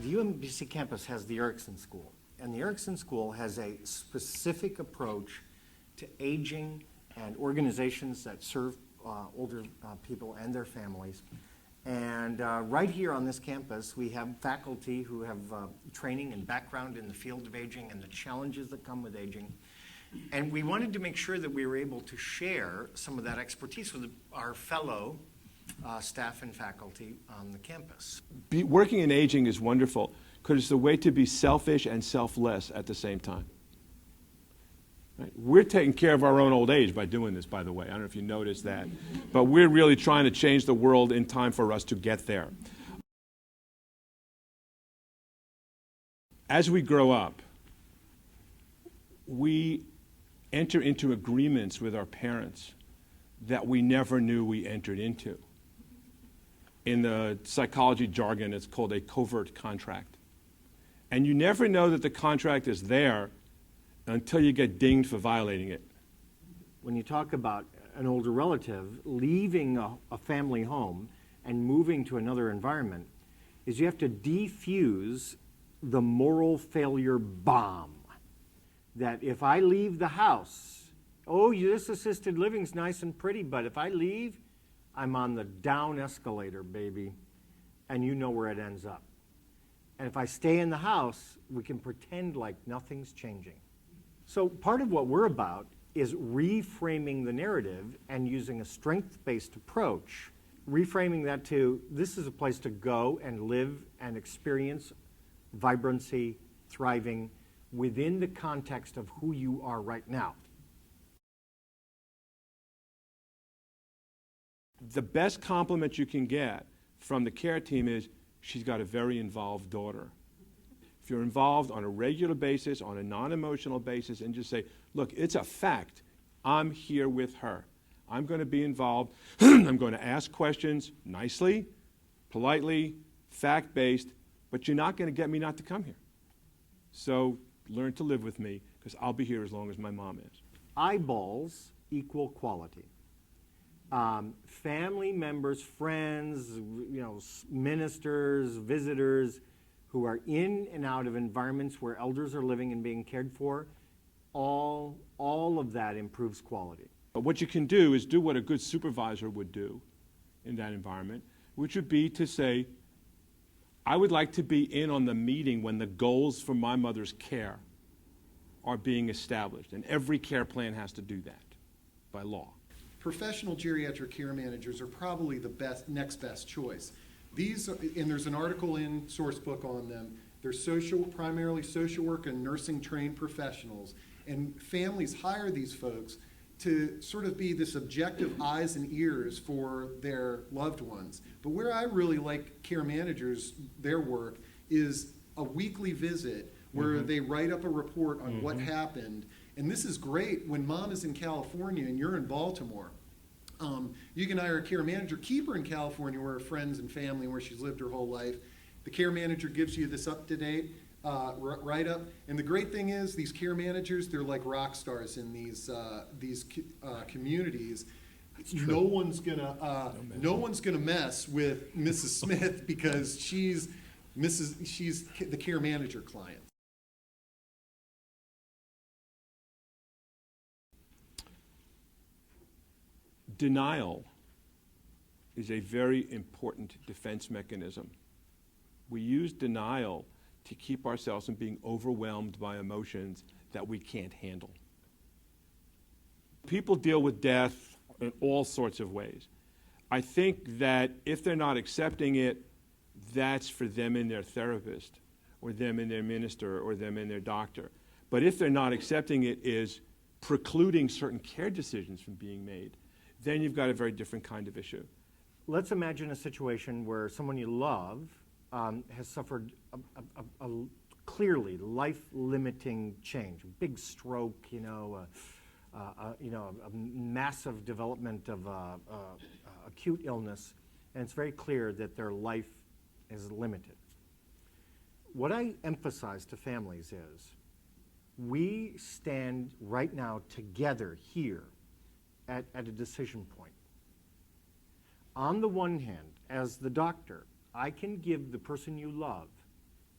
The UMBC campus has the Erickson School, and the Erickson School has a specific approach to aging and organizations that serve older people and their families. And right here on this campus, we have faculty who have training and background in the field of aging and the challenges that come with aging. And we wanted to make sure that we were able to share some of that expertise with our fellow staff and faculty on the campus. Working in aging is wonderful because it's a way to be selfish and selfless at the same time. Right? We're taking care of our own old age by doing this, by the way. I don't know if you noticed that. But we're really trying to change the world in time for us to get there. As we grow up, we enter into agreements with our parents that we never knew we entered into. In the psychology jargon, it's called a covert contract. And you never know that the contract is there until you get dinged for violating it. When you talk about an older relative leaving a family home and moving to another environment, is you have to defuse the moral failure bomb. That if I leave the house, oh, this assisted living's nice and pretty, but if I leave, I'm on the down escalator, baby, and you know where it ends up. And if I stay in the house, we can pretend like nothing's changing. So part of what we're about is reframing the narrative and using a strength-based approach, reframing that to this is a place to go and live and experience vibrancy, thriving, within the context of who you are right now. The best compliment you can get from the care team is she's got a very involved daughter. If you're involved on a regular basis, on a non-emotional basis, and just say, look, it's a fact. I'm here with her. I'm going to be involved. I'm going to ask questions nicely, politely, fact-based, but you're not going to get me not to come here. So learn to live with me, because I'll be here as long as my mom is. Eyeballs equal quality. Family members, friends, ministers, visitors who are in and out of environments where elders are living and being cared for, all of that improves quality. But what you can do is do what a good supervisor would do in that environment, which would be to say, I would like to be in on the meeting when the goals for my mother's care are being established. And every care plan has to do that by law. Professional geriatric care managers are probably the next best choice. These are, and there's an article in Sourcebook on them. They're primarily social work and nursing trained professionals, and families hire these folks to sort of be this objective eyes and ears for their loved ones. But where I really like care managers, their work, is a weekly visit where they write up a report on what happened. And this is great when mom is in California and you're in Baltimore. You can hire a care manager, keep her in California where her friends and family, where she's lived her whole life. The care manager gives you this up-to-date write-up. And the great thing is these care managers, they're like rock stars in these communities. No one's gonna mess with Mrs. Smith because she's the care manager client. Denial is a very important defense mechanism. We use denial to keep ourselves from being overwhelmed by emotions that we can't handle. People deal with death in all sorts of ways. I think that if they're not accepting it, that's for them and their therapist, or them and their minister, or them and their doctor. But if they're not accepting it is precluding certain care decisions from being made, then you've got a very different kind of issue. Let's imagine a situation where someone you love has suffered a clearly life-limiting change, a big stroke, a massive development of acute illness, and it's very clear that their life is limited. What I emphasize to families is we stand right now together here at a decision point. On the one hand, as the doctor, I can give the person you love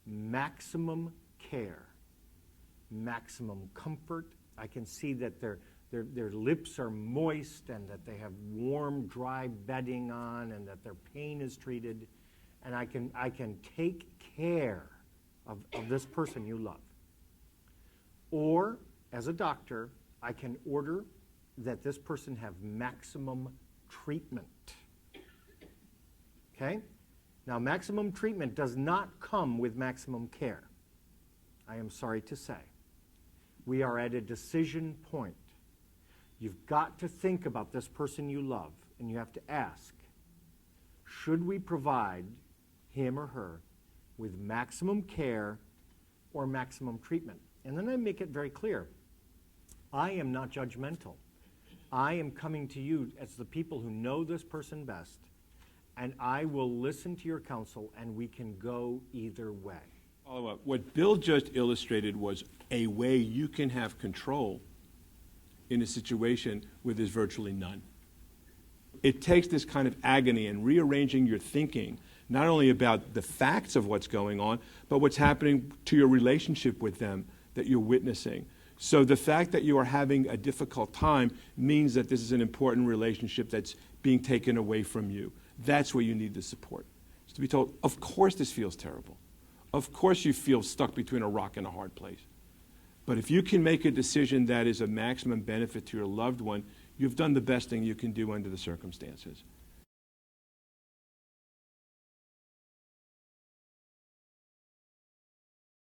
maximum care, maximum comfort. I can see that their lips are moist and that they have warm, dry bedding on and that their pain is treated. And I can take care of this person you love. Or, as a doctor, I can order that this person have maximum treatment. Okay? Now, maximum treatment does not come with maximum care. I am sorry to say. We are at a decision point. You've got to think about this person you love, and you have to ask, should we provide him or her with maximum care or maximum treatment? And then I make it very clear. I am not judgmental. I am coming to you as the people who know this person best, and I will listen to your counsel, and we can go either way. Follow up. What Bill just illustrated was a way you can have control in a situation where there's virtually none. It takes this kind of agony and rearranging your thinking, not only about the facts of what's going on, but what's happening to your relationship with them that you're witnessing. So the fact that you are having a difficult time means that this is an important relationship that's being taken away from you. That's where you need the support. It's to be told, of course this feels terrible. Of course you feel stuck between a rock and a hard place. But if you can make a decision that is of maximum benefit to your loved one, you've done the best thing you can do under the circumstances.